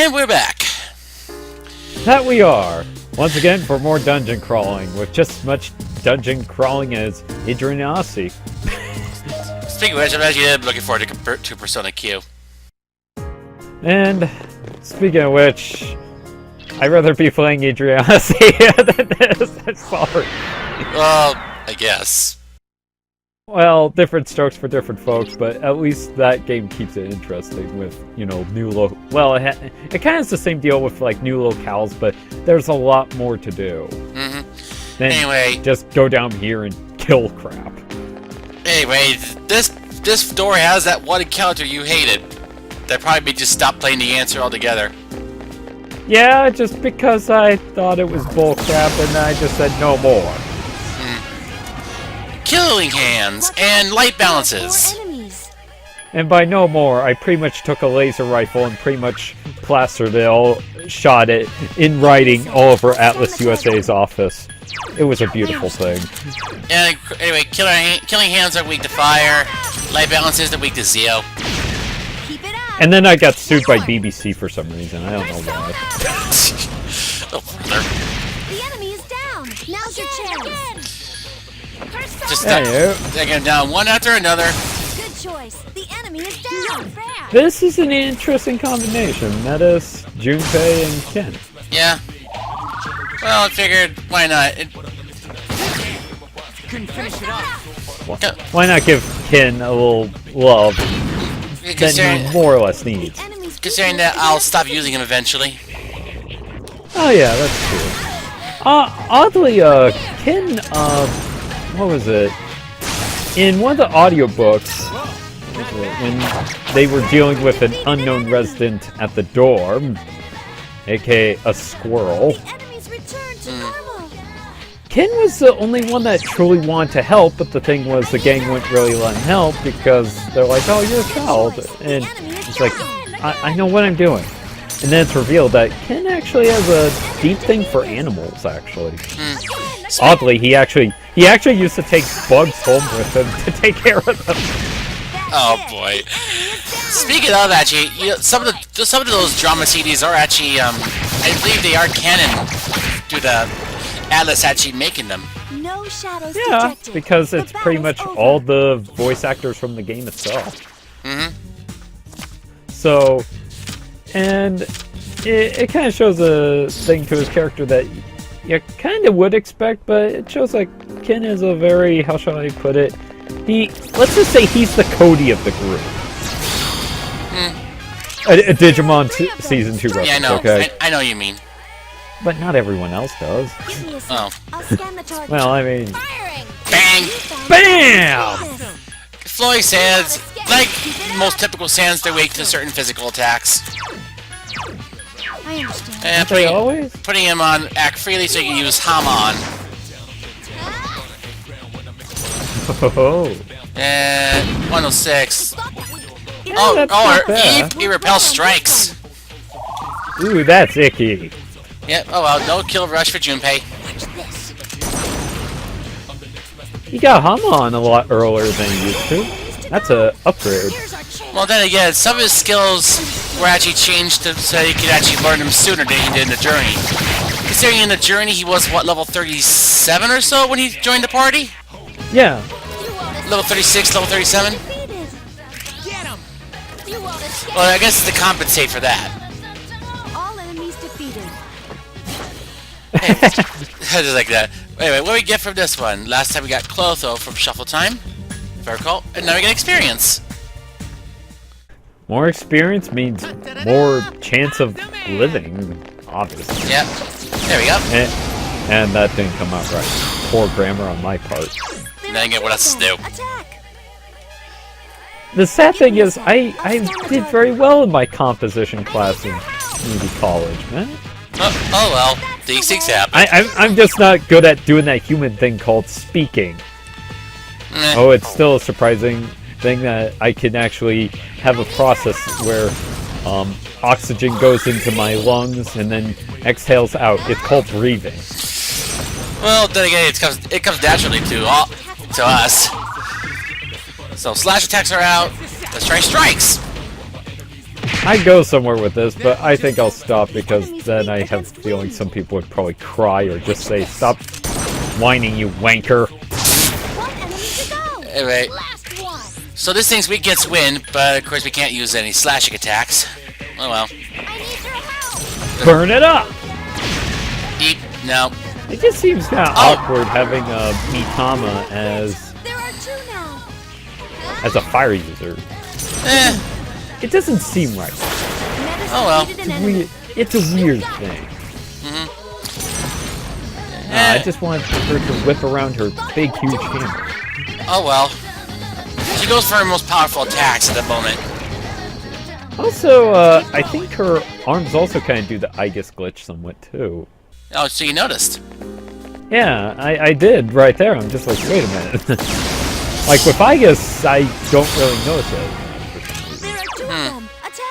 And we're back. That we are. Once again for more dungeon crawling, with just as much dungeon crawling as Adrianasi. Speaking of which, I'm actually looking forward to Persona Q. And speaking of which, I'd rather be playing Adrianasi than this. I'm sorry. Well, I guess. Well, different strokes for different folks, but at least that game keeps it interesting with, you know, well, it kind of has the same deal with, like, new locales, but there's a lot more to do. Mm-hmm. Then anyway, just go down here and kill crap. Anyway, this door has that one encounter you hated. That probably made you stop playing the answer altogether. Yeah, just because I thought it was bullcrap, and I just said no more. Killing hands and light balances. And by no more, I pretty much took a laser rifle and pretty much plastered it all, shot it in writing all over Atlas USA's office. It was a beautiful thing. And anyway, killing hands are weak to fire. Light balances are weak to Zeo. And then I got sued by BBC for some reason. I don't know why. Oh, brother. The enemy is down. Now's your chance. Just again down one after another. Good choice. The enemy is down. This is an interesting combination. Metis, Junpei, and Ken. Yeah. Well, I figured, why not? Why not give Ken a little love that he more or less needs? Considering that I'll stop using him eventually. Oh yeah, that's true. Oddly, Ken, what was it? In one of the audiobooks, when they were dealing with an unknown resident at the dorm, aka a squirrel, Ken was the only one that truly wanted to help, but the thing was the gang wouldn't really let him help because they're like, oh, you're a child. And it's like, I know what I'm doing. And then it's revealed that Ken actually has a deep thing for animals, actually. Oddly, he actually used to take bugs home with him to take care of them. Oh boy! Speaking of actually, you know, some of those drama CDs are actually, I believe they are canon to the Atlas actually making them. No shadows detected. Because it's pretty much all the voice actors from the game itself. Mm-hmm. So, and it kind of shows a thing to his character that you kind of would expect, but it shows like Ken is a very, how shall I put it, let's just say he's the Cody of the group. A Digimon Season 2 reference, yeah, I know. Okay? I know what you mean. But not everyone else does. Oh. Well, I mean... Bang! BAM! Flowing sands, like most typical sands, they're weak to certain physical attacks. I understand. And putting him on Act Freely so you can use Hamon. Oh. And 106. Yeah, he repels strikes. Ooh, that's icky. Yep, oh well, no kill rush for Junpei. He got Hamon a lot earlier than he used to. That's a upgrade. Well, then again, some of his skills were actually changed so he could actually learn them sooner than he did in the journey. Considering in the journey he was, what, level 37 or so when he joined the party? Yeah. Level 36, level 37? Well, I guess it's to compensate for that. All enemies defeated. Just like that. Anyway, what do we get from this one? Last time we got Clotho from Shuffle Time, if I recall, and now we get experience. More experience means more chance of living, obviously. Yep. There we go. And that didn't come out right. Poor grammar on my part. Now you get what else to do. The sad thing is, I did very well in my composition class in maybe college, man. Oh well, these things happen. I'm just not good at doing that human thing called speaking. Oh, it's still a surprising thing that I can actually have a process where oxygen goes into my lungs and then exhales out. It's called breathing. Well, then again, it comes naturally to us. So slash attacks are out. Let's try strikes. I'd go somewhere with this, but I think I'll stop because then I have a feeling some people would probably cry or just say, "Stop whining, you wanker." Anyway, so this thing's weak against wind, but of course we can't use any slashing attacks. Oh well. Burn it up! Eep. No. It just seems kind of awkward having Mitama as a fire user. It doesn't seem right. Oh well. It's a weird thing. I just want her to whip around her big, huge hammer. Oh well. She goes for her most powerful attacks at the moment. Also, I think her arms also kind of do the Aegis glitch somewhat too. Oh, so you noticed? Yeah, I did right there. I'm just like, wait a minute. Like with Aegis, I don't really notice it.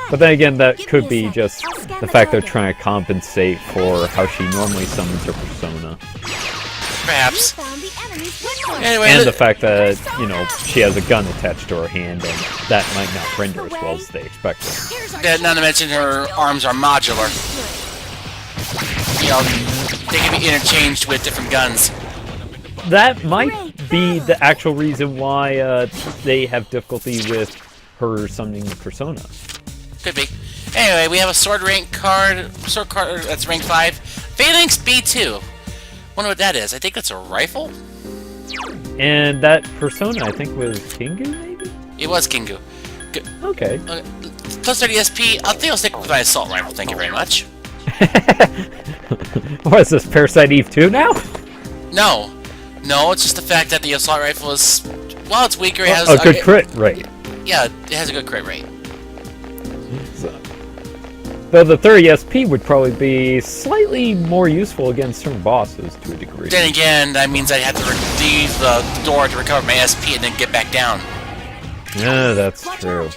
But then again, that could be just the fact they're trying to compensate for how she normally summons her persona. Perhaps. Anyway, and the fact that, you know, she has a gun attached to her hand, and that might not render as well as they expected. Not to mention her arms are modular. You know, they can be interchanged with different guns. That might be the actual reason why they have difficulty with her summoning the persona. Could be. Anyway, we have a sword card that's rank 5. Phalanx B2. Wonder what that is. I think that's a rifle? And that persona, I think, was Kingu, maybe? It was Kingu. Okay. Plus 30 SP. I think I'll stick with my assault rifle, thank you very much. What is this, Parasite Eve 2 now? No. No, it's just the fact that the assault rifle is... Well, it's weaker. It has a good crit rate. Yeah, it has a good crit rate. Though the 30 SP would probably be slightly more useful against certain bosses to a degree. Then again, that means I have to leave the door to recover my SP and then get back down. Yeah, that's true.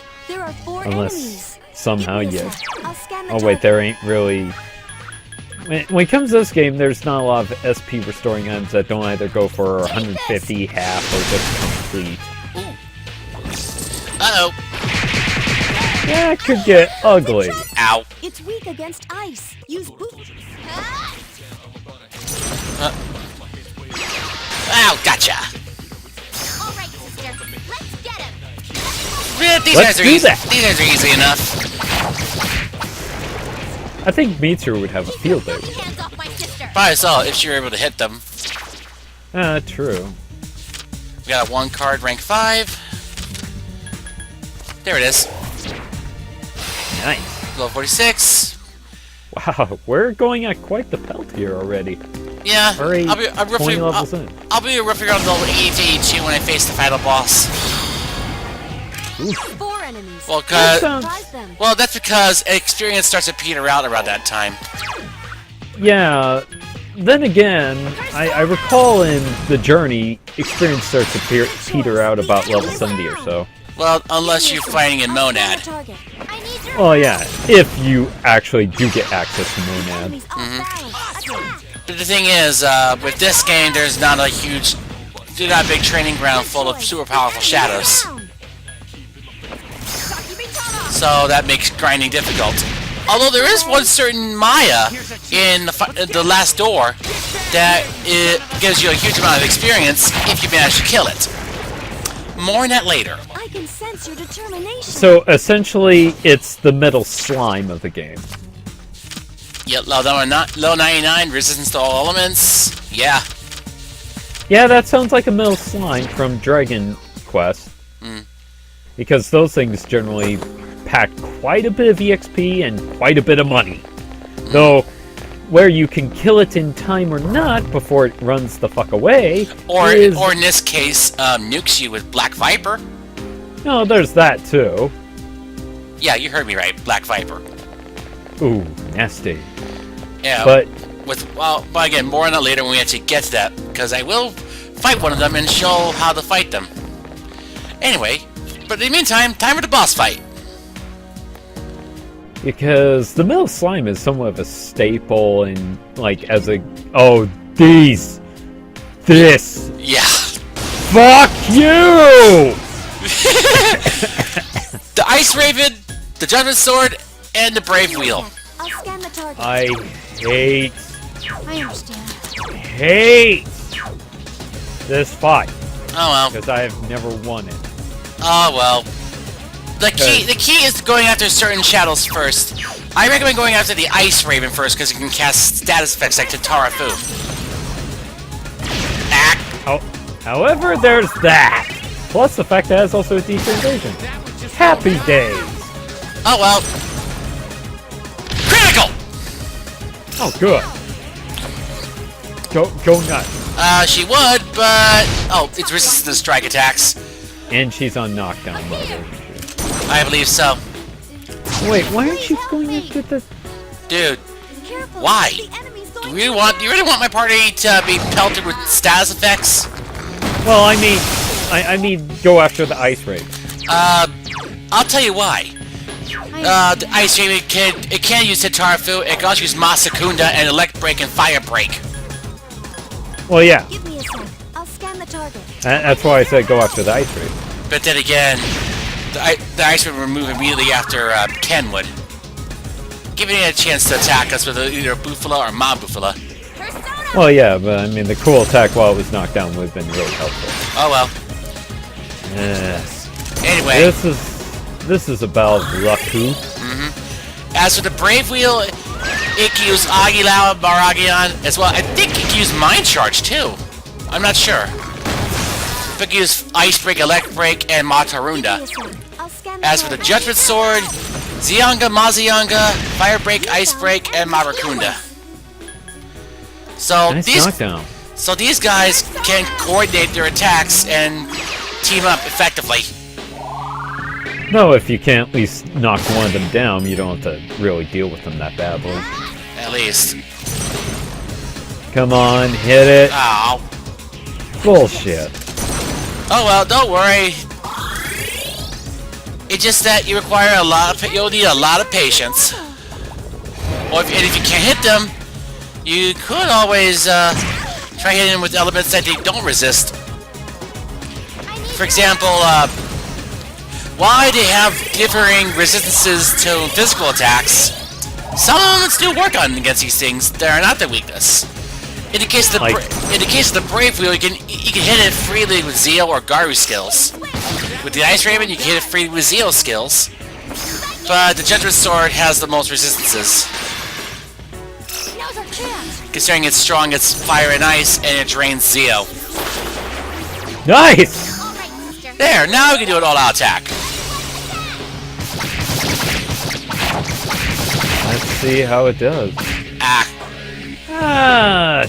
Unless somehow you... Oh wait, there ain't really... When it comes to this game, there's not a lot of SP restoring items that don't either go for 150, half, or just complete. Uh-oh. Yeah, it could get ugly. Ow. It's weak against ice. Use boot. Ow, gotcha. All right, sister. Let's get him. Yeah, these Let's guys are do easy. that. These guys are easy enough. I think Mitsuru would have a field day with them. Hands off my sister. Probably so, if you were able to hit them. True. We got a 1 card, rank 5. There it is. Nice. Level 46. Wow, we're going at quite the pelt here already. Yeah, Already I'll be 20 levels in. I'll be roughly around level 80 to 82 when I face the final boss. Oof. 4 enemies. Well, that's because experience starts to peter out around that time. Yeah, then again, I recall in the journey, experience starts to peter out about level 70 or so. Well, unless you're fighting in Monad. Oh yeah, if you actually do get access to Monad. But the thing is, with this game, there's not a big training ground full of super powerful shadows. So that makes grinding difficult. Although there is one certain Maya in the last door that gives you a huge amount of experience if you manage to kill it. More on that later. I can sense your determination. So essentially, it's the metal slime of the game. Yep, low 99, resistance to all elements. Yeah. Yeah, that sounds like a metal slime from Dragon Quest. Because those things generally pack quite a bit of EXP and quite a bit of money. Though, where you can kill it in time or not before it runs the fuck away or in this case, nukes you with Black Viper. No, there's that too. Yeah, you heard me right, Black Viper. Ooh, nasty. Yeah, but again, more on that later when we actually get to that, because I will fight one of them and show how to fight them. Anyway, but in the meantime, time for the boss fight. Because the metal slime is somewhat of a staple in, like, as a... Oh, this! Yeah. Fuck you! The Ice Raven, the Judgment Sword, and the Brave Wheel. I'll scan the target. I hate I understand. this fight Oh well. because I have never won it. Oh well. The key is going after certain shadows first. I recommend going after the Ice Raven first because you can cast status effects like Tatara Fu. However, there's that. Plus the fact that it's also a decent invasion. Happy days. Oh well. Critical! Oh, good. Go nuts. She would, but... Oh, it's resistant to strike attacks. And she's on knockdown mode, isn't she? I believe so. Wait, why aren't you going after the... Dude, Careful. why? The enemy's Do going you really want my party to be pelted with status effects? Well, I mean, go after the Ice Raven. I'll tell you why. The Ice Raven it can use Tatara Fu, it can also use Masakunda and Elect Break and Fire Break. Well, yeah. Give me a sec. I'll scan the target. That's why I said go after the Ice Raven. But then again, the Ice Raven would move immediately after Ken would. Giving it a chance to attack us with either a Bufala or Mabufala. Persona! Well, yeah, but I mean, the cool attack while it was knocked down would have been really helpful. Oh well. Anyway. This is a battle of Raku. As for the Brave Wheel, it can use Agilao and Baragion as well. I think it can use Mind Charge too. I'm not sure. But it can use Ice Break, Elect Break, and Matarunda. Give me a sec. I'll scan the As for the target. Judgment Sword, Zionga, Mazionga, Fire Break, Ice Break, and Marakunda. So Nice knockdown. these guys can coordinate their attacks and team up effectively. No, if you can't at least knock one of them down, you don't have to really deal with them that badly. At least. Come on, hit it. Ow. Bullshit. Oh well, don't worry. It's just that you require you'll need a lot of patience. And if you can't hit them, you could always try hitting them with elements that they don't resist. For example, why they have differing resistances to physical attacks, some elements do work on against these things. They are not their weakness. In the case of the Brave Wheel, you can hit it freely with Zeal or Garu skills. With the Ice Raven, you can hit it freely with Zeal skills. But the Judgment Sword has the most resistances, Now's our chance. considering it's strong against fire and ice, and it drains Zeal. Nice! All right, sister. There, now we can do an all-out attack. Let's see how it does.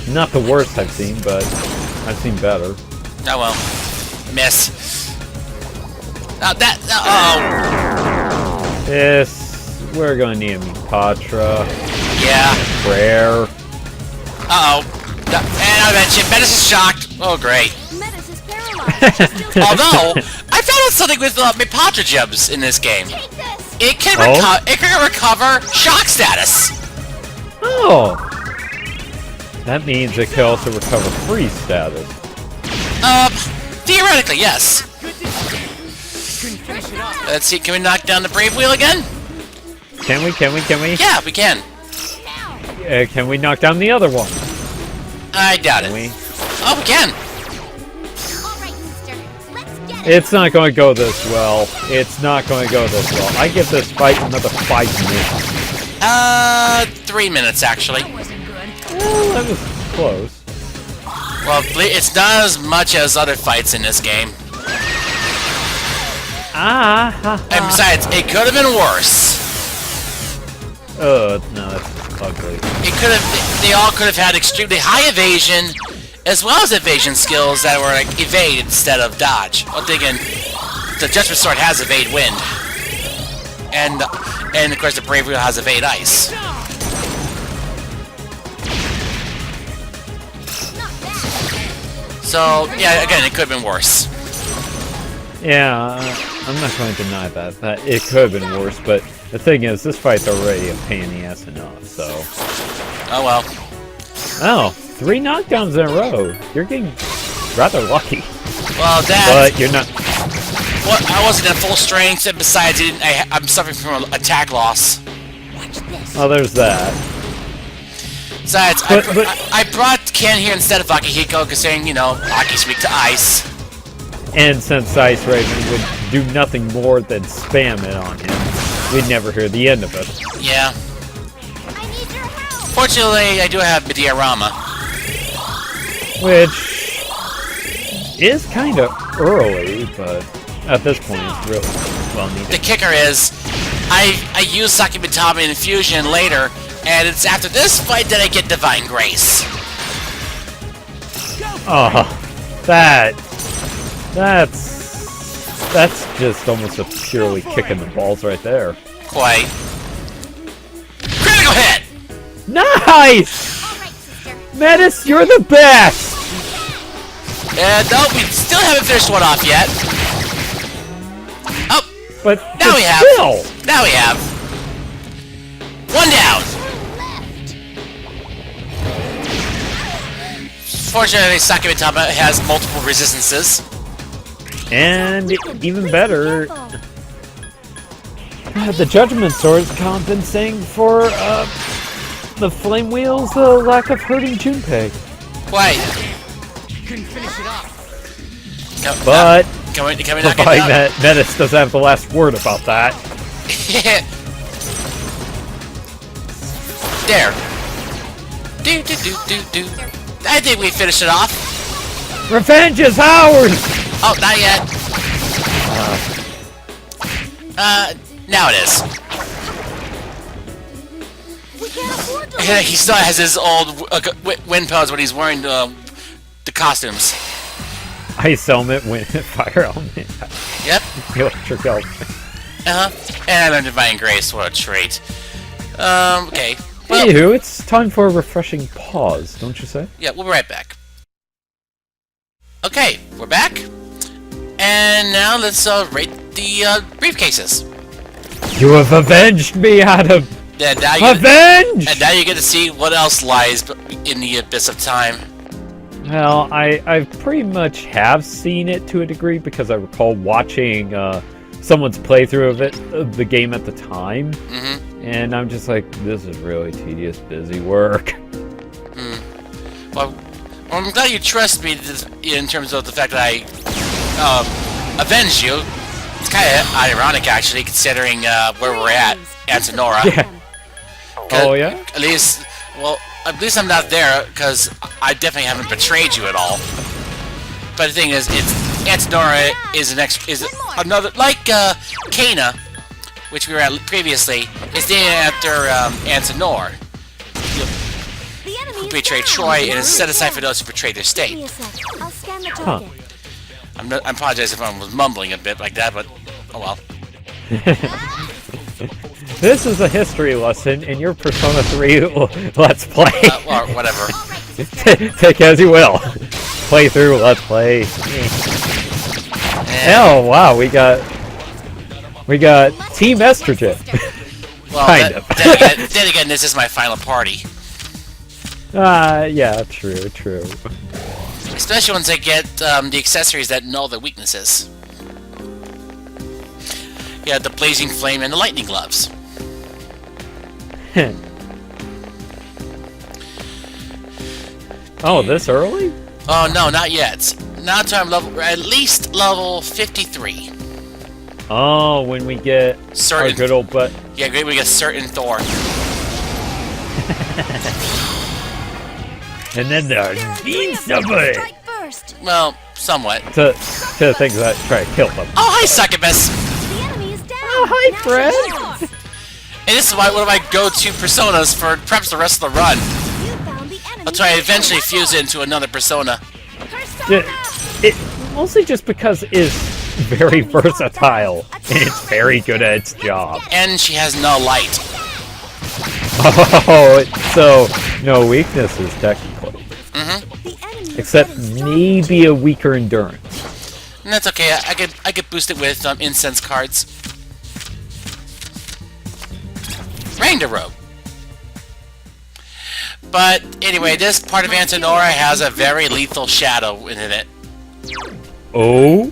Not the worst I've seen, but I've seen better. Oh well. Miss. Yes, we're gonna need a Patra. Yeah. Prayer. Uh-oh. And I mentioned Menace is shocked. Oh, great. Menace is paralyzed. She's still Although, I found out something with Mipatra gems in this game. Take this. It can, it can recover shock status. Oh! That means it can also recover freeze status. Theoretically, yes. Let's see, can we knock down the Brave Wheel again? Can we? Yeah, we can. Can we knock down the other one? I doubt it. Can we? Oh, we can. All right, sister. Let's get it. It's not going to go this well. It's not going to go this well. I give this fight another 5 minutes. 3 minutes, actually. Well, that was close. Well, it's not as much as other fights in this game. And besides, it could have been worse. No, that's ugly. They all could have had extremely high evasion, as well as evasion skills that were like evade instead of dodge. I'm thinking the Judgment Sword has evade wind, and of course the Brave Wheel has evade ice. So yeah, again, it could have been worse. Yeah, I'm not going to deny that it could have been worse, but the thing is, this fight's already a pain in the ass enough, so... Oh well. Oh, 3 knockdowns in a row. You're getting rather lucky. Well, that. But you're not... Well, I wasn't at full strength, and besides, I'm suffering from an attack loss. Well, there's that. Besides, I brought Ken here instead of Akihiko, considering, you know, Aki's weak to ice. And since Ice Raven would do nothing more than spam it on him, we'd never hear the end of it. Yeah. I need your help. Fortunately, I do have Meteorama. Which is kind of early, but at this point it's really well needed. The kicker is, I use Sakimitama Infusion later, and it's after this fight that I get Divine Grace. Oh, that's just almost a purely kick in the balls right there. Quite. Critical hit! Nice! All right, sister. Menace, you're the best! No, we still haven't finished one off yet. Oh, But now we have. still! Now we have. One down. Fortunately, Sakimitama has multiple resistances. And even better, the Judgment Sword's compensating for the Flame Wheel's lack of hurting Junpei. Quite. But Can we knock it providing down? that Menace doesn't have the last word about that. There. Do. I think we finished it off. Revenge is ours! Oh, not yet. Now it is. We can't afford to. He still has his old wind pose when he's wearing the costumes. Ice helmet, wind, fire helmet, Yep. electric helmet. And I learned Divine Grace. What a trait. Okay. Well, Anywho, it's time for a refreshing pause, don't you say? yeah, we'll be right back. Okay, we're back. And now let's rate the briefcases. You have avenged me, Adam! And now Avenge! and now you get to see what else lies in the abyss of time. Well, I pretty much have seen it to a degree because I recall watching someone's playthrough of it, of the game at the time, and I'm just like, this is really tedious, busy work. Well, I'm glad you trust me in terms of the fact that I avenged you. It's kind of ironic, actually, considering where we're at, Antenora. Yeah. Oh yeah? At least I'm not there, because I definitely haven't betrayed you at all. But the thing is, Antenora is another, like Kana, which we were at previously, is named after Antenor, who betrayed Troy and is set aside for those who betrayed their Give me state. a sec. I'll scan the target. I apologize if I was mumbling a bit like that, but oh well. This is a history lesson in your Persona 3 Let's Play. Or whatever. Take as you will. Play through, Let's Play. Oh wow, we got Team Estrogen. Well, Kind of. then again, this is my final party. Yeah, true. Especially once I get the accessories that know their weaknesses. Yeah, the blazing flame and the lightning gloves. Oh, this early? Oh no, not yet. Now until I'm at least level 53. Oh, when we get our good old butt. Yeah, great. We get certain Thor. And then there's somebody Strike first. Well, somewhat. to the things that try to kill them. Oh, hi, Succubus! The enemy is down. Oh, hi, Now's Fred. your chance. And this is one of my go-to personas for perhaps the rest of the run. You found the enemy. I'll try to eventually fuse it into another persona. It mostly just because it's very versatile and it's very good at its job. And she has no light. Oh, so no weaknesses technically, The enemy except maybe a weaker endurance. And that's okay. I could boost it with incense cards. Ranger robe. But anyway, this part of Antenora has a very lethal shadow in it. Oh,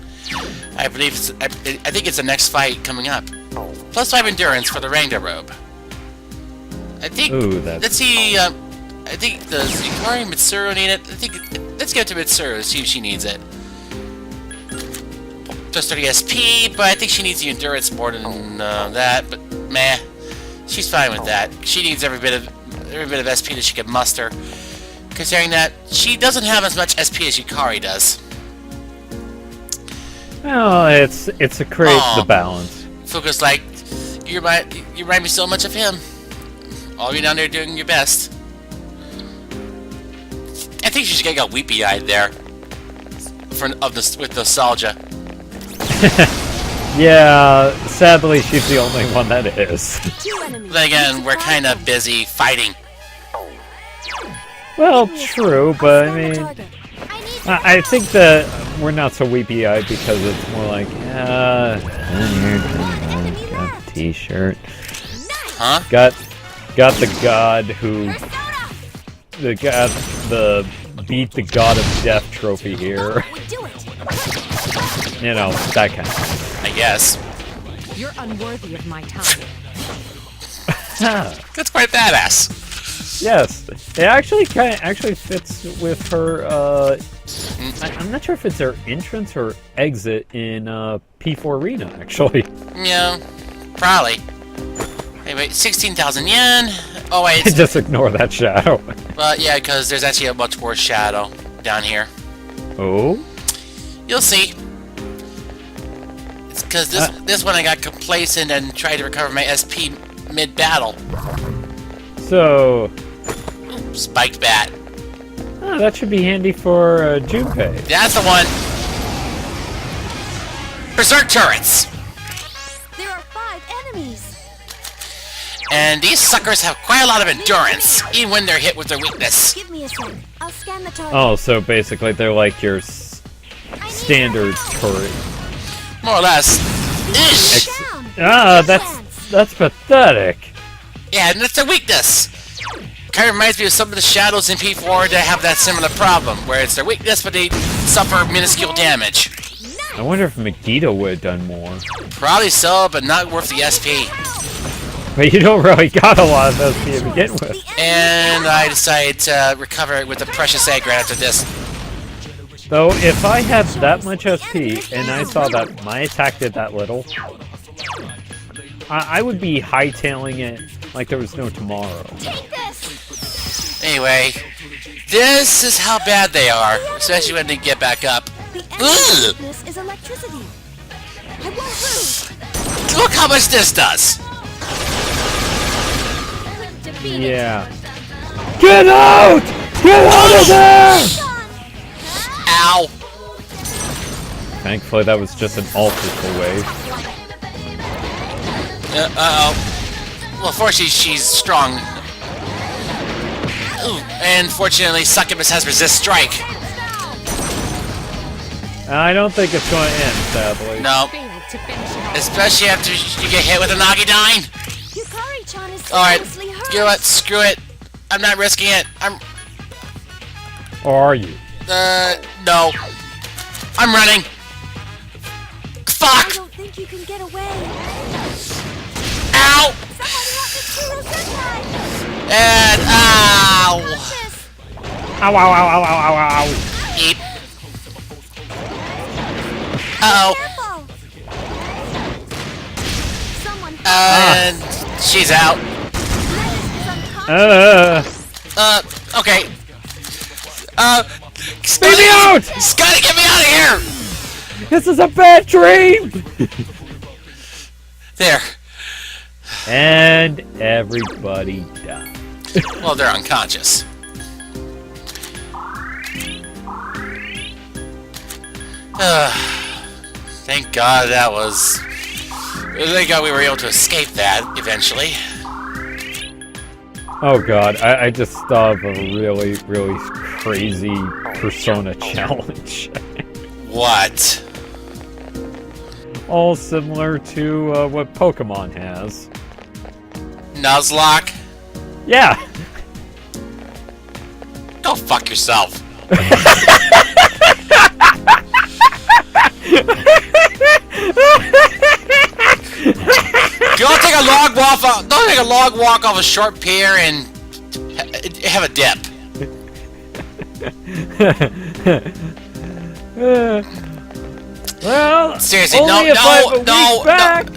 I believe I think it's the next fight coming up. +5 endurance for the Ranger robe. I think. Ooh, that's... Let's see. I think does Yukari Mitsuru need it? I think. Let's get to Mitsuru. See if she needs it. Just 30 SP, but I think she needs the endurance more than that. But meh, she's fine with that. She needs every bit of SP that she can muster. Considering that she doesn't have as much SP as Yukari does. Well, it's to create the balance. Fuku's like, you remind me so much of him. All you down there doing your best. I think she's gonna go weepy-eyed there. With nostalgia. Yeah, sadly she's the only one that is. Then again, we're kind of busy fighting. Well, true, but I mean, I think that we're not so weepy-eyed because it's more like, got a t-shirt. Huh? Got the god who, the beat the god of death trophy here. You know, that kind of thing. I guess. You're unworthy of my time. That's quite badass. Yes, it actually fits with her. I'm not sure if it's her entrance or exit in P4 Arena. Actually, Yeah, probably. Hey, wait, 16,000 yen. Oh wait, just ignore that shadow. well, yeah, because there's actually a much worse shadow down here. Oh, You'll see. It's because this one I got complacent and tried to recover my SP mid-battle. so Spiked bat. that should be handy for Junpei. That's the one. Berserk turrets. There are 5 enemies. And these suckers have quite a lot of endurance, even when they're hit with their weakness. Give me a sec. I'll scan the target. Oh, so basically they're like your standard turret. More or less. Ish! That's pathetic. Yeah, and that's their weakness. Kind of reminds me of some of the shadows in P4 that have that similar problem, where it's their weakness, but they suffer minuscule damage. I wonder if Megiddo would have done more. Probably so, but not worth the SP. But you don't really got a lot of SP to begin with. And I decided to recover it with a precious egg right after this. Though, if I had that much SP and I saw that my attack did that little, I would be hightailing it like there was no tomorrow. Anyway, this is how bad they are, especially when they get back up. Ugh! This is electricity. I won't lose. Look how much this does! Yeah. Get out! Get out of there! Ow! Thankfully, that was just an ultra wave. Uh-oh. Well, fortunately, she's strong. Ooh, and fortunately, Succubus has resist strike. I don't think it's going to end, sadly. No. Especially after you get hit with a Nagidine. Yukari-chan is Alright, seriously hurt. you know what? Screw it. I'm not risking it. Or are you? No. I'm running. I Fuck! don't think you can get away. Ow! Someone help Mitsuru Senpai. And ow! Ow, ow, ow, ow, ow, ow, ow. Eep. Uh-oh. Careful. Someone help. And she's out. Okay. Leave me out! Scotty, get me out of here! This is a bad dream! There. And everybody died. Well, they're unconscious. Thank God that was... Thank God we were able to escape that, eventually. Oh god, I just thought of a really, really crazy Persona challenge. What? All similar to what Pokemon has. Nuzlocke? Yeah! Go fuck yourself. Go take a long walk. Don't take a a log walk off a short pier and have a dip. Well, Seriously, only if I have a week back.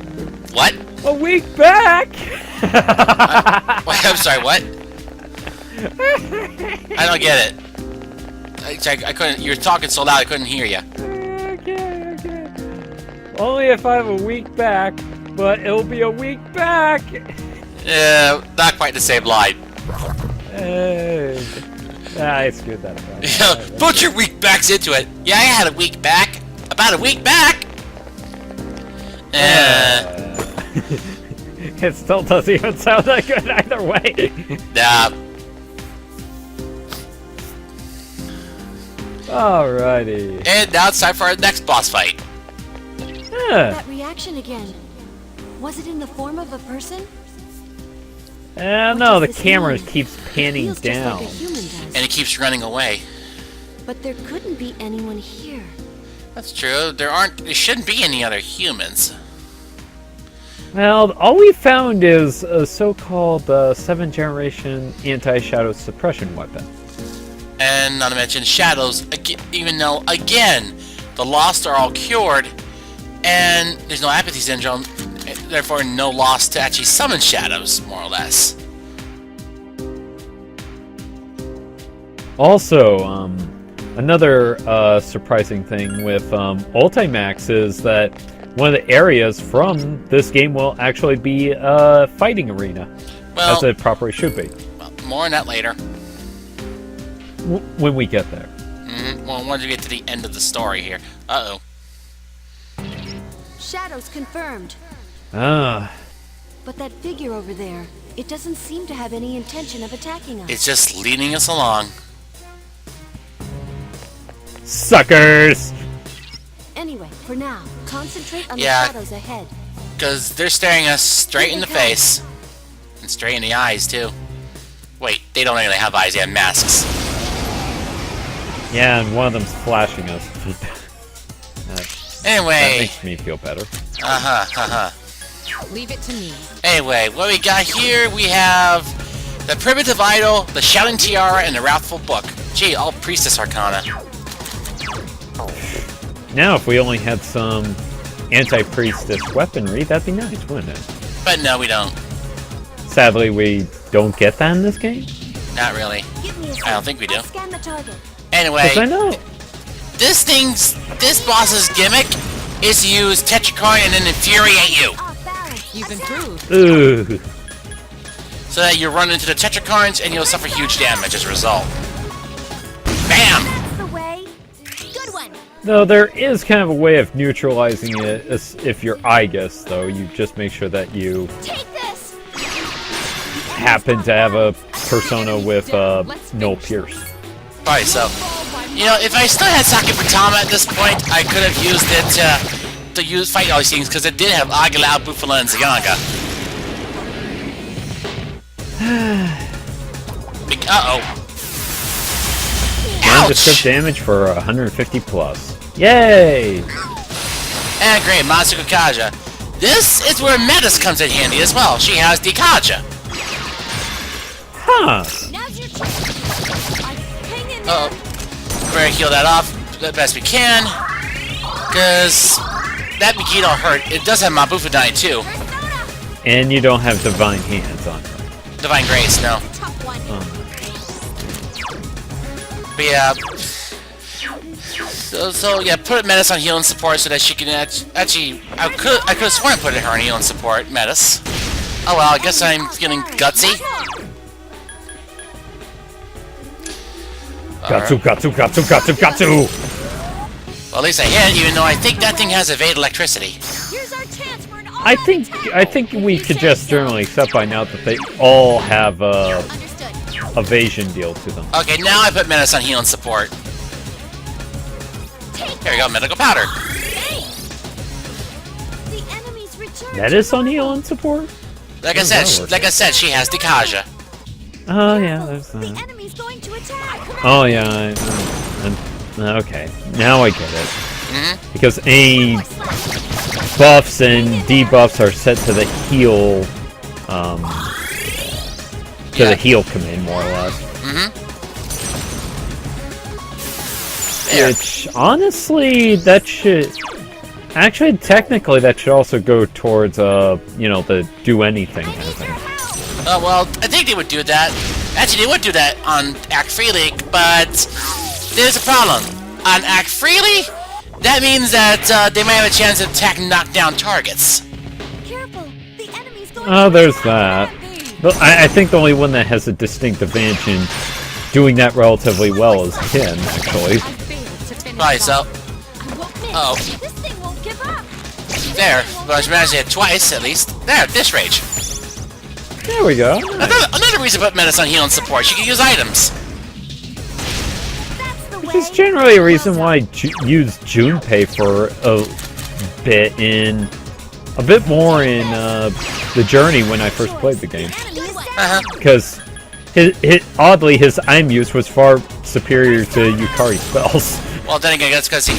What? A week back. Wait, I'm sorry. What? I don't get it. I couldn't. You were talking so loud I couldn't hear you. Okay. Only if I have a week back, but it'll be a week back. Not quite the same line. I screwed that up. Put your week backs into it. Yeah, I had a week back. About a week back. It still doesn't even sound that good either way. Nah. Alrighty. And now it's time for our next boss fight. That reaction again. Was it in the form of a person? No, the camera keeps panning Feels down. just like a human does. And it keeps running away. But there couldn't be anyone here. That's true. There shouldn't be any other humans. Well, all we found is a so-called 7th generation anti-shadow suppression weapon. And not to mention shadows, even though, again, the lost are all cured, and there's no apathy syndrome, therefore no loss to actually summon shadows, more or less. Also, another surprising thing with Ultimax is that one of the areas from this game will actually be a fighting arena, Well, as it properly should be. well, more on that later. When we get there. Well, once we get to the end of the story here. Uh-oh. Shadows confirmed. Ah, But that figure over there, it doesn't seem to have any intention of attacking us. It's just leading us along. suckers! Anyway, for now, concentrate on Yeah. the shadows ahead. Because they're staring us straight in the face. And straight in the eyes, too. Wait, they don't really have eyes, they have masks. Yeah, and one of them's flashing us. That Anyway. makes me feel better. Leave it to me. Anyway, what we got here, we have the Primitive Idol, the Shouting Tiara, and the Wrathful Book. Gee, all Priestess Arcana. Now, if we only had some anti-priestess weaponry, that'd be nice, wouldn't it? But no, we don't. Sadly, we don't get that in this game. Not really. Give me a I don't think we do. I'll scan the target. Anyway, Because I know. this boss's gimmick is to use Tetracoin and then infuriate you. Off balance. You've improved. Ooh. So that you run into the Tetracoins and you'll suffer huge damage as a result. Bam! That's the way. Good one. Though there is kind of a way of neutralizing it if you're Igus, though. You just make sure that you Take this. happen to have a persona with no pierce. Probably so. You know, if I still had Sakiputama at this point, I could have used it to fight all these things, because it did have Aguilar, Bufala, and Zaganga. Uh-oh. Nondescript Ouch! damage for 150 plus. Yay! And great, Matsuko Kaja. This is where Metis comes in handy as well. She has the Kaja. Now's Huh. your chance. Hang in there. Uh-oh. We're gonna heal that off the best we can. Because that Mikito hurt. It does have Mabufudai too. And you don't have divine hands on her. Divine Grace, no. Tough one. But yeah. So yeah, put Metis on healing support so that she can actually. I could have sworn I put her on healing support, Metis. Oh well, I guess I'm feeling gutsy. Gatsu! Well, at least I hit, even though I think that thing has evade electricity. Here's our chance for an I think we could just generally accept by now that they all have a Understood. evasion deal to them. Okay, now I put Metis on healing support. Here we go, medical powder. The enemy's return. That is on healing support? Like I said, she has the Kaja. Oh yeah, there's The that. enemy's going to attack. Oh yeah, okay. Now I get it. Mm-hmm. Because any buffs and debuffs are set to the heal to the heal command, more or less. There. Which, honestly, that should... Actually, technically, that should also go towards, you know, the do anything kind of thing. Well, I think they would do that. Actually, they would do that on Act Freely, but there's a problem. On Act Freely, that means that they might have a chance to attack and knock down targets. Careful, the enemy's going Oh, to there's attack. that. But I think the only one that has a distinct advantage in doing that relatively well is Ken, actually. I failed to finish Right, it so... off. I won't miss. Uh-oh. This thing won't give up. There. Well, I managed to hit twice, at least. There, Disrage. There we go. Another reason to put Menace on heal and support. She can use items. That's the Which way. is generally a reason why I used Junpei for a bit more in the Journey when I first played the game. Enemy is down. Uh-huh. Because, oddly, his item use was far superior to Yukari's spells. Well, then again, that's because he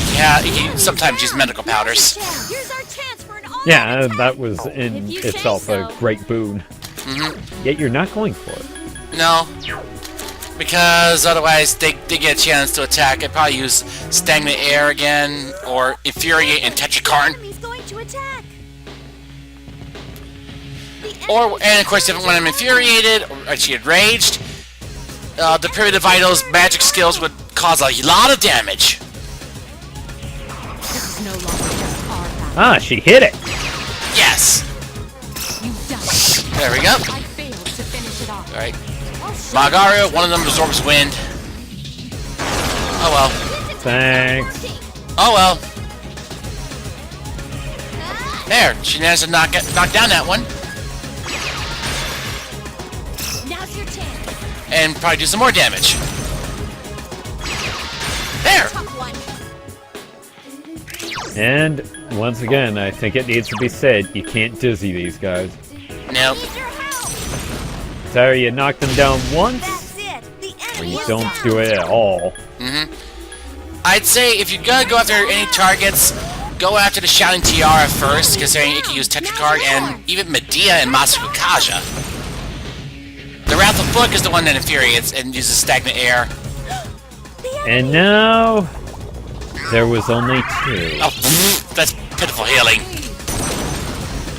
sometimes uses medical powders. Here's our chance for an all-out Yeah, attack. that was in If you say itself so. a great boon. Yet you're not going for it. No. Because otherwise they get a chance to attack. I'd probably use Stagnant Air again, or Infuriate and Tetrakarn. Enemy's going to attack. And of course, when I'm infuriated or actually enraged, the primitive vitals magic skills would cause a lot of damage. This is no longer just our battle. Ah, she hit it! Yes. You've done it. There we go. I failed to finish it off. All right. I'll show Magaru, one of them absorbs wind. Oh well. Thanks. Oh well. There, she managed to knock down that one, Now's your chance. and probably do some more damage. There. Tough one. And, once again, I think it needs to be said, you can't dizzy these guys. Nope. Need your help. So you knock them down once, That's it. The or enemy you is don't down. do it at all. I'd say if you're gonna go after any targets, go after the Shouting Tiara first, considering you can use Tetrakarn and even Medea and Masaru Kaja. The Wrath of Book is the one that infuriates and uses Stagnant Air. And now, there was only two. Oh, that's pitiful healing.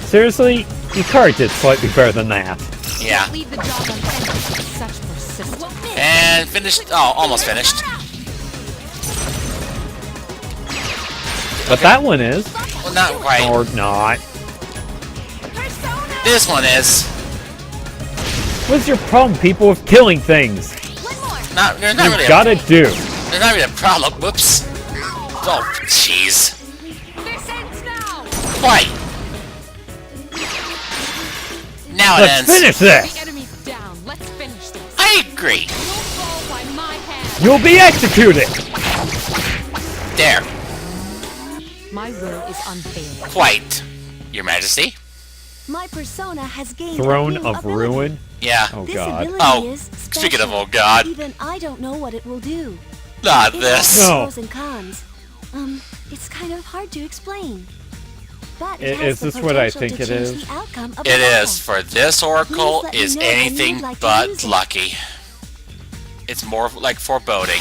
Seriously, Yukari did slightly better than that. Yeah. Leave the job unfinished with such persistence. And finished. Oh, almost finished. But that one is, Well, not quite. or not. Persona. This one is. What's your problem, people, with killing things? One more. There's not You really gotta do. there's not really a problem. Whoops. Oh, jeez. This ends now. Quite. Now it Let's ends. finish The this! enemy's down. Let's finish this. I agree. You'll fall by my hand. You'll be executed! There. My will is unfailing. Quite. Your Majesty. My persona has gained Throne a new of ability. Ruin? Yeah. Oh This god. ability Oh, is speaking of special. oh god. Even I don't know what it will do. Not It this. has No. pros and cons. It's kind of hard to explain. But I- it has is the this what I potential think to it change is? the outcome of It the battle. is. For this Oracle Please let me is know when anything you'd like to but use it. lucky. It's more like foreboding.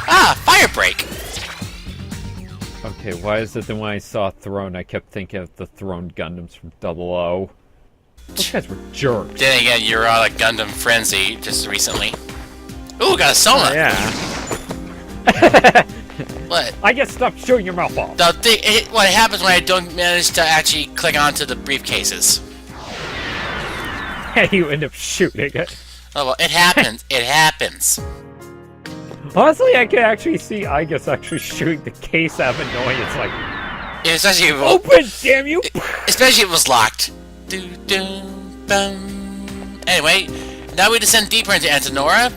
Ah, Fire Break. Okay, why is it that when I saw Throne, I kept thinking of the Throne Gundams from 00? Those guys were jerks. Then again, you're on a Gundam Frenzy just recently. Ooh, got a Soma. Yeah. What? I guess stop shooting your mouth off. What happens when I don't manage to actually click onto the briefcases? You end up shooting it. Oh well, it happens. It happens. Honestly, I can actually see Igus actually shooting the case out of annoyance, like, Especially if, open, damn you! especially if it was locked. Anyway, now we descend deeper into Antenora,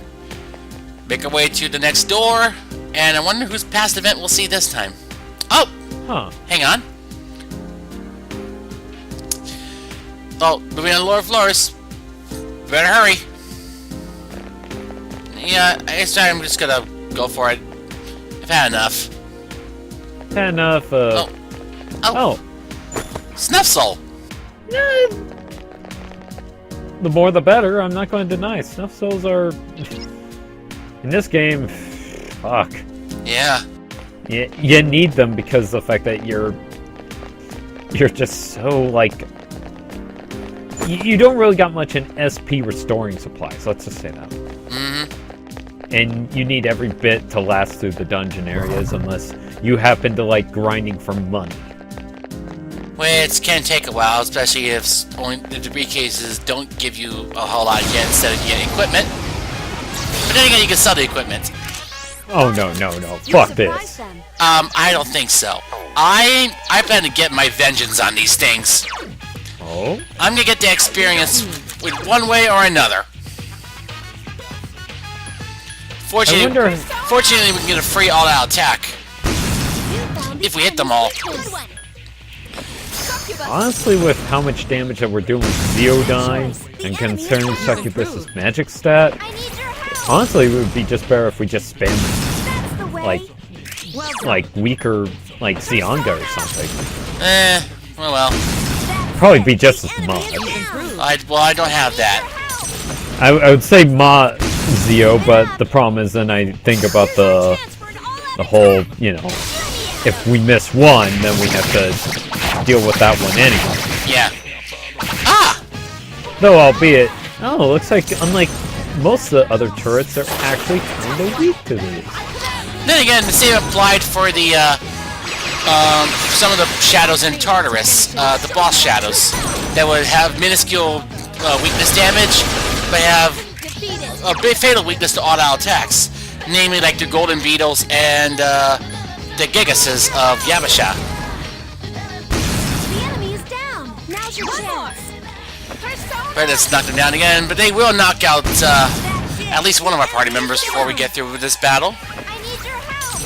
make our way to the next door, and I wonder whose past event we'll see this time. Oh, Huh. hang on. Oh, moving on to lower floors. Better hurry. Yeah, I guess I'm just gonna go for it. I've had enough. Enough, Oh. Oh, Snuff Soul. The more the better, I'm not going to deny. Snuff souls are... In this game, fuck. Yeah. You need them because of the fact that you're just so, like... You don't really got much in SP restoring supplies, let's just say that. Mm-hmm. And you need every bit to last through the dungeon areas unless you happen to like grinding for money. Which can take a while, especially if only the debris cases don't give you a whole lot yet instead of getting equipment. But then again, you can sell the equipment. Oh no. Fuck this. I don't think so. I plan to get my vengeance on these things. Oh? I'm gonna get the experience with one way or another. Fortunately, we can get a free all-out attack if we hit them all. Honestly, with how much damage that we're doing with Zeodyne and concerning Succubus's magic stat, honestly, it would be just better if we just spam like weaker, like Sionga or something. Well. Probably be just as much. I don't have that. I would say Ma Zeo, but the problem is then I think about the whole, you know, if we miss one, then we have to deal with that one anyway. Yeah. Ah! Though, albeit, looks like unlike most of the other turrets, they're actually kind of weak to these. Then again, the same applied for the, some of the shadows in Tartarus, the boss shadows, that would have minuscule weakness damage, but have a big fatal weakness to all-out attacks, namely like the Golden Beetles and the Gigases of Yabasha. The enemy is down. Now's your chance. Right, let's knock them down again, but they will knock out at least one of our party members before we get through with this battle. I need your help.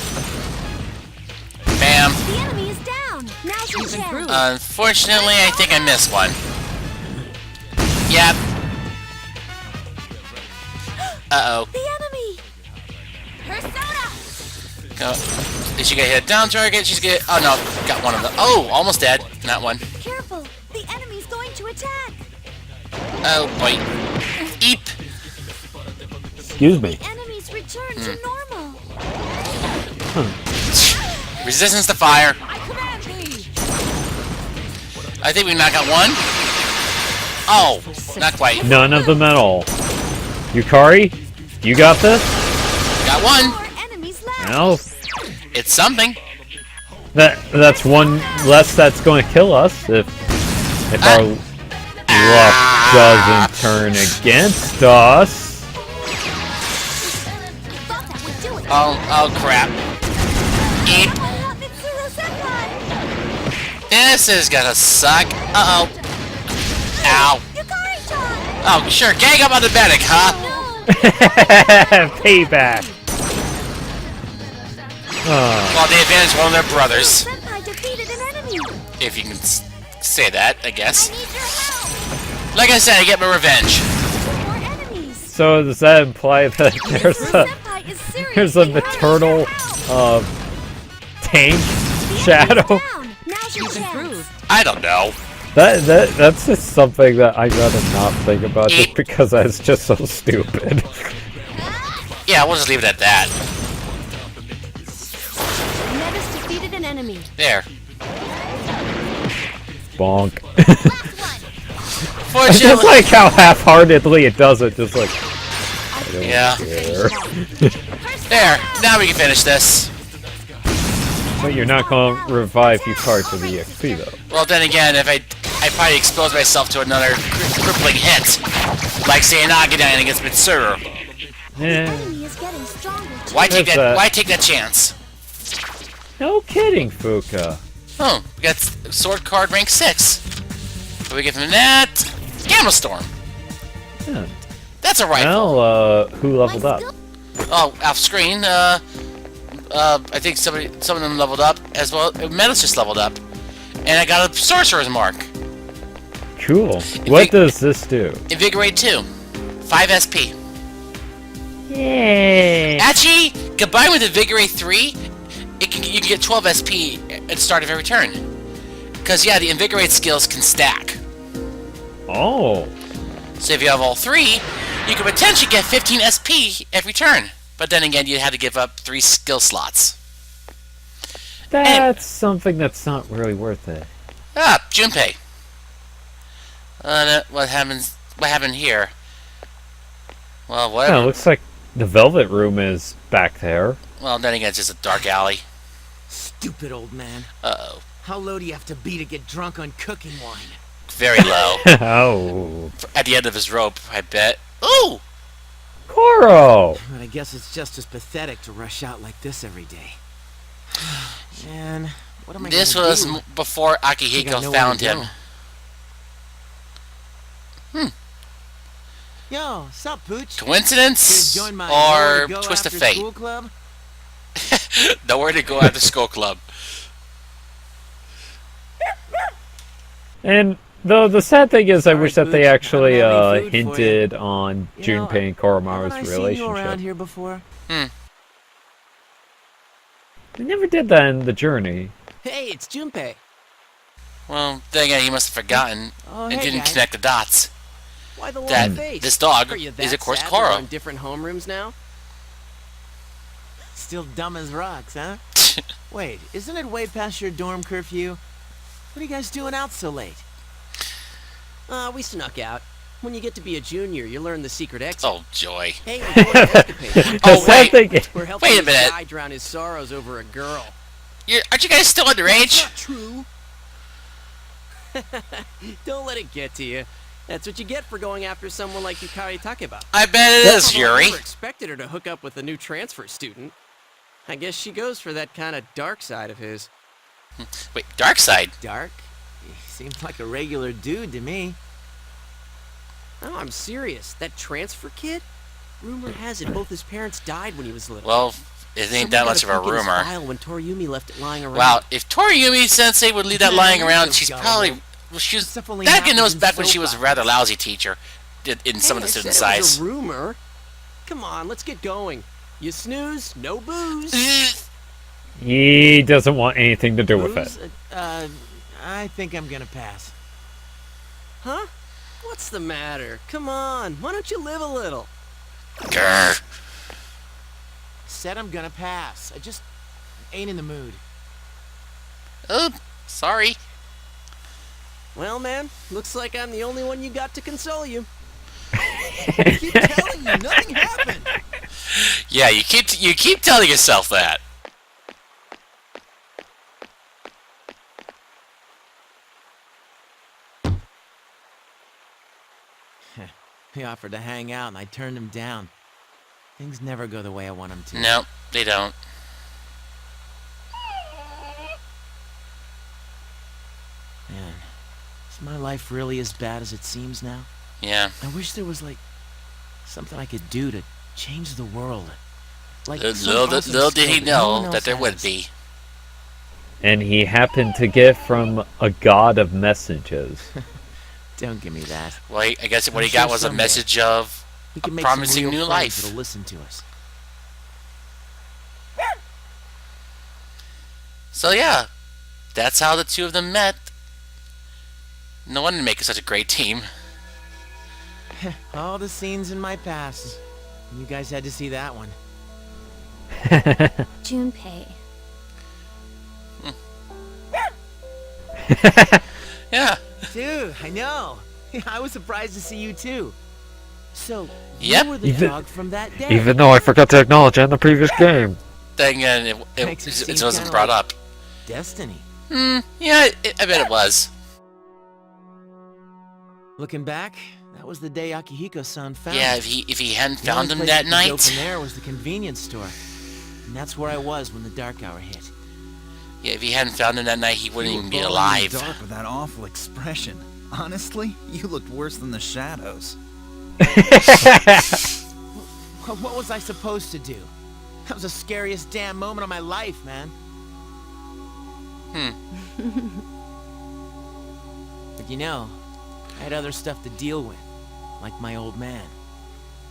Bam. The enemy is down. Now's your chance. Unfortunately, I think I missed one. Yep. Uh-oh. The enemy. Persona. Did she get hit down target? She's get. Oh no, got one of them. Oh, almost dead. Not one. Careful. The enemy's going to attack. Oh boy. Eep. Excuse me. The enemy's returned to normal. Resistance to fire. I command thee. I think we knocked out one. Oh, not quite. None of them at all. Yukari, you got this? Got one. More enemies left. No. It's something. That's one less that's going to kill us if our luck doesn't turn against us. Thought that would do it. Oh crap. Eep. Mitsuru Senpai. This is gonna suck. Uh-oh. Ow. Yukari-chan. Oh, sure. Gang up on the medic, huh? Payback. Well, they advantaged one of their brothers. Senpai defeated an enemy. If you can say that, I guess. I need your help. Like I said, I get my revenge. More enemies. So does that imply that Senpai is there's a seriously maternal tank hurt. shadow? Down. Now's your chance. I don't know. That's just something that I'd rather not think about just because it's just so stupid. Yeah, we'll just leave it at that. Nevis defeated an enemy. There. Bonk. I just Fortunately, like how half-heartedly it does it, just like, I don't yeah. care. There. Now we can finish this. But you're not going to revive Yukari for the EXP, though. Well, then again, if I probably expose myself to another crippling hit, like say an Aghadan against Mitsuru. Yeah. Enemy is getting stronger. Too. Why take What's that? that? Why take that chance? No kidding, Fuka. Oh, we got sword card rank 6. What do we get from that? Gamma Storm. Yeah. That's a rifle. Well, who leveled up? Oh, off screen. I think some of them leveled up as well. Metal's just leveled up, and I got a sorcerer's mark. Cool. What does this do? Invigorate 2, 5 SP. Yay! Actually, combined with Invigorate 3, you can get 12 SP at the start of every turn. Because yeah, the Invigorate skills can stack. Oh. So if you have all 3, you could potentially get 15 SP every turn. But then again, you had to give up 3 skill slots. That's something that's not really worth it. Ah, Junpei. What happens? What happened here? Well, whatever. Yeah, it looks like the Velvet Room is back there. Well, then again, it's just a dark alley. Stupid old man. Uh-oh. How low do you have to be to get drunk on cooking wine? Very low. Oh. At the end of his rope, I bet. Ooh! Koro! But I guess it's just as pathetic to rush out like this every day. Man, what am I This gonna was do? before I think I Akihiko know where found to him. go. Yo, sup, Pooch? Coincidence? Join my Or Nowhere to Go twist of After fate? School club? Nowhere to go after school club. And the sad thing is, I Sorry, wish that they Pooch, I don't actually have any food for hinted on You know, Junpei and Haven't Koromaru's I seen you around relationship. here before? They never did that in the journey. Hey, it's Junpei. Well, then again, he must have forgotten Oh, and hey, didn't guys. connect the dots. Why the long That face? this dog Are you is, that of course, sad that we're Koro. in different homerooms now? Still dumb as rocks, huh? Wait, isn't it way past your dorm curfew? What are you guys doing out so late? We snuck out. When you get to be a junior, you learn the secret exit. Oh, joy. Hey, we're going to escapade. The Oh, sad wait. thing We're helping Wait a this minute. guy drown his sorrows over a girl. Aren't you guys still underage? Not true. Don't let it get to you. That's what you get for going after someone like Yukari Takeba. I bet it is, I Yuri. never expected her to hook up with a new transfer student. I guess she goes for that kind of dark side of his. Wait, dark side? Dark? He seems like a regular dude to me. No, I'm serious. That transfer kid? Rumor has it both his parents died when he was little. Well, it ain't that much of a rumor. When Toriumi left it lying around. Wow, if Toriumi Sensei would leave that lying around, she's probably... Well, she was... Stuff only Back in happens those, back when soap she was a operas. rather lousy teacher in some of the Hey, I student said it was size. a rumor. Come on, let's get going. You snooze, no booze. He doesn't want anything to do with it. Booze? I think I'm gonna pass. Huh? What's the matter? Come on, why don't you live a little? Grr. Said I'm gonna pass. I just ain't in the mood. Oh, sorry. Well, man, looks like I'm the only one you got to console you. I keep telling you, nothing happened. Yeah, you keep telling yourself that. He offered to hang out, and I turned him down. Things never go the way I want them to. No, they don't. Man, is my life really as bad as it seems now? Yeah. I wish there was, like, something I could do to change the world. Like some Little awesome did he skill that no one know else that there would has. be. And he happened to get from a god of messages. Don't give me that. Well, I guess what I'm he got sure was a someday message of We a can make promising some real new friends life. that'll listen to us. So yeah, that's how the two of them met. No wonder they make such a great team. All the scenes in my past. You guys had to see that one. Junpei. Yeah. Dude, I know. I was surprised to see you too. So, Yep. you were the Even- dog from that day. Even though I forgot to acknowledge it in the previous game. Then again, Makes it it seem wasn't kinda brought like- up. Destiny. Yeah, I bet it was. Looking back, that was the day Akihiko-san found Yeah, me. if he hadn't The only found him place that we could go night. from there was the convenience store. And that's where I was when the dark hour hit. Yeah, if he hadn't found him that night, he wouldn't You even were be glowing alive. in the dark with that awful expression. Honestly, you looked worse than the shadows. What was I supposed to do? That was the scariest damn moment of my life, man. But you know, I had other stuff to deal with, like my old man.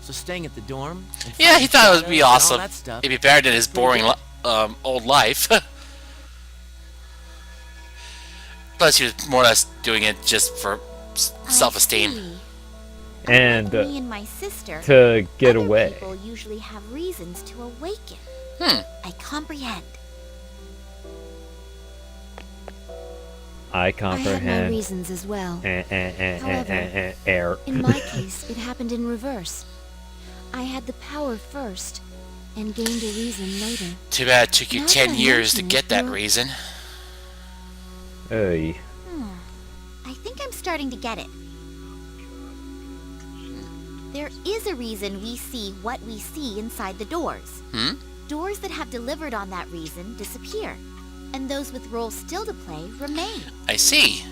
So staying at the dorm... and Yeah, he fighting thought it would shadows be and all awesome. that stuff, It'd be better than his boring old life. Plus, he was more or less doing it just for self-esteem. see. And Me and my sister, to get other away. people usually have reasons to awaken. I comprehend. I I had my comprehend. reasons as well. However, air. In my case, it happened in reverse. I had the power first, and gained a reason later. Too bad it took you Now 10 that I years to mention get it, that you're- reason. Oy. I think I'm starting to get it. There is a reason we see what we see inside the doors. Doors that have delivered on that reason disappear, and those with roles still to play remain. I see.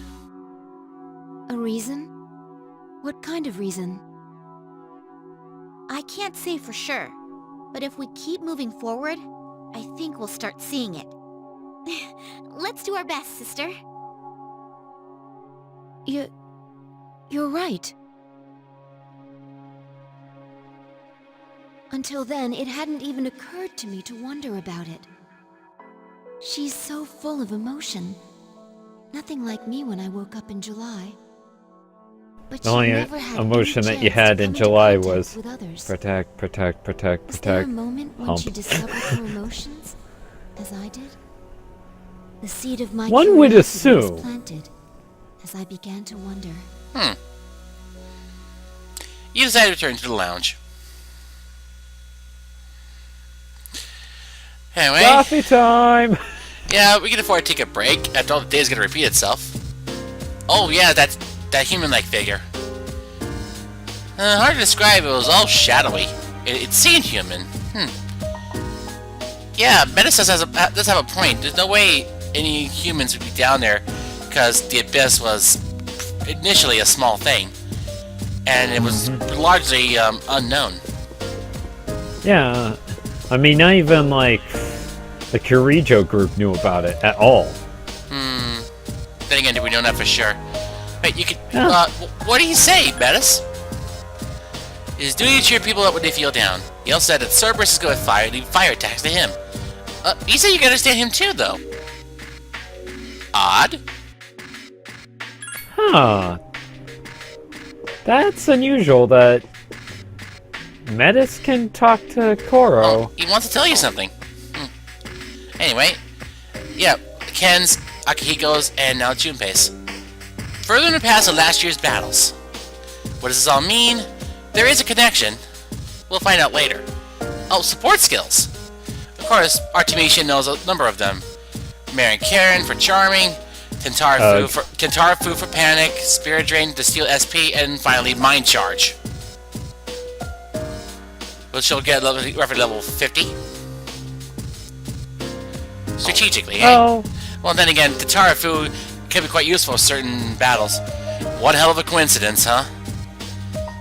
A reason? What kind of reason? I can't say for sure, but if we keep moving forward, I think we'll start seeing it. Let's do our best, sister. You're right. Until then, it hadn't even occurred to me to wonder about it. She's so full of emotion. Nothing like me when I woke up in July. But The she only never had emotion any that you chance had to in come into July contact was with others. protect, protect, protect, Was there a protect. moment when hump. she discovered her emotions, as I did? The seed of my One would curiosity was assume. planted as I began to wonder. You decided to return to the lounge. Anyway, Coffee time! yeah, we can afford to take a break after all the day's gonna repeat itself. Oh yeah, that human-like figure. Hard to describe. It was all shadowy. It seemed human. Yeah, Menace does have a point. There's no way any humans would be down there, because the Abyss was initially a small thing, and it was largely unknown. Yeah, I mean, not even like the Kirijo group knew about it at all. Then again, do we know that for sure? Wait, you could. Yeah. What do you say, Menace? It is duty to cheer people up when they feel down. He also said that Cerberus is good with fire, leave fire attacks to him. You said you can understand him too, though. Odd. Huh. That's unusual that Metis can talk to Koro. Oh, he wants to tell you something. Anyway, yeah, Ken's, Akihiko's, and now Junpei's. Further in the past of last year's battles. What does this all mean? There is a connection. We'll find out later. Oh, support skills. Of course, our teamation knows a number of them. Mary Karen for Charming, Kentara Fu for Panic, Spirit Drain to steal SP, and finally Mind Charge. Which she'll get roughly level 50. Strategically, eh? Oh. Well, then again, Kentara Fu can be quite useful in certain battles. One hell of a coincidence, huh?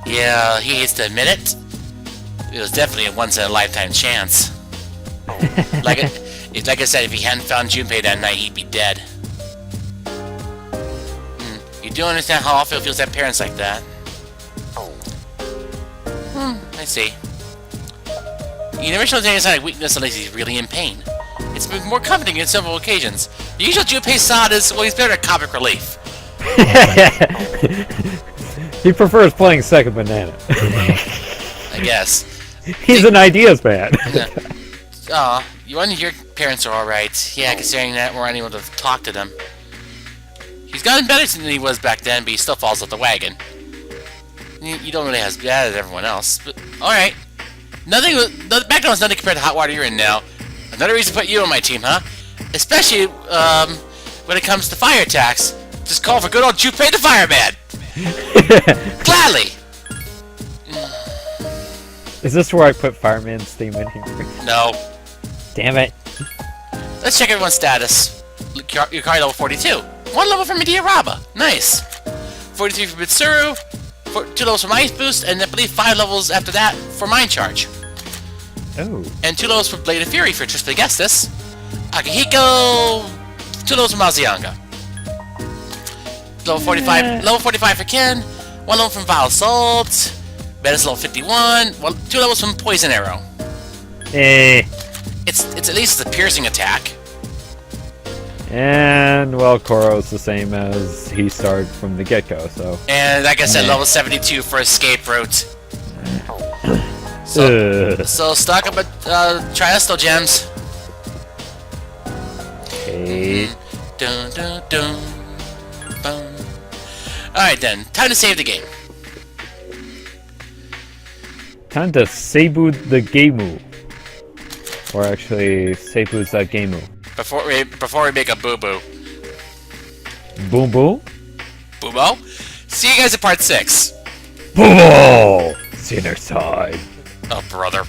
Yeah, he hates to admit it. It was definitely a once-in-a-lifetime chance. like I said, if he hadn't found Junpei that night, he'd be dead. You do understand how awful it feels to have parents like that? I see. He never shows any sign of weakness unless he's really in pain. It's been more comforting on several occasions. The usual Junpei sod is, well, he's better at comic relief. He prefers playing second banana. I guess. He's an ideas man. Aw, you wonder if your parents are alright. Yeah, considering that we're unable to talk to them. He's gotten better than he was back then, but he still falls off the wagon. You don't really as bad as everyone else, but alright. Back then was nothing compared to hot water you're in now. Another reason to put you on my team, huh? Especially, when it comes to fire attacks. Just call for good old Junpei the Fireman! Gladly! Is this where I put Fireman's theme in here? No. Damn it. Let's check everyone's status. Yukari level 42. 1 level for Medea Nice. 43 for Mitsuru. 2 levels for Ice Boost, and I believe 5 levels after that for Mind Charge. Oh. And 2 levels for Blade of Fury for Trismegistus. Akihiko, 2 levels for Mazianga. Level 45 for Ken. 1 level from Vile Assault. Menace level 51. 2 levels from Poison Arrow. Eh. It's at least a piercing attack. And, well, Koro's the same as he started from the get-go, so... And like I said, level 72 for escape route. So stock up at Triasto gems. Okay. Dun, dun, dun, bum. Alright then, time to save the game. Time to Seibu the Geimu. Or actually, Seibu's Geimu. Before we make a boo-boo. Boom boom? Boo-bo? See you guys at part 6. Boom! Sinner side. Oh, brother.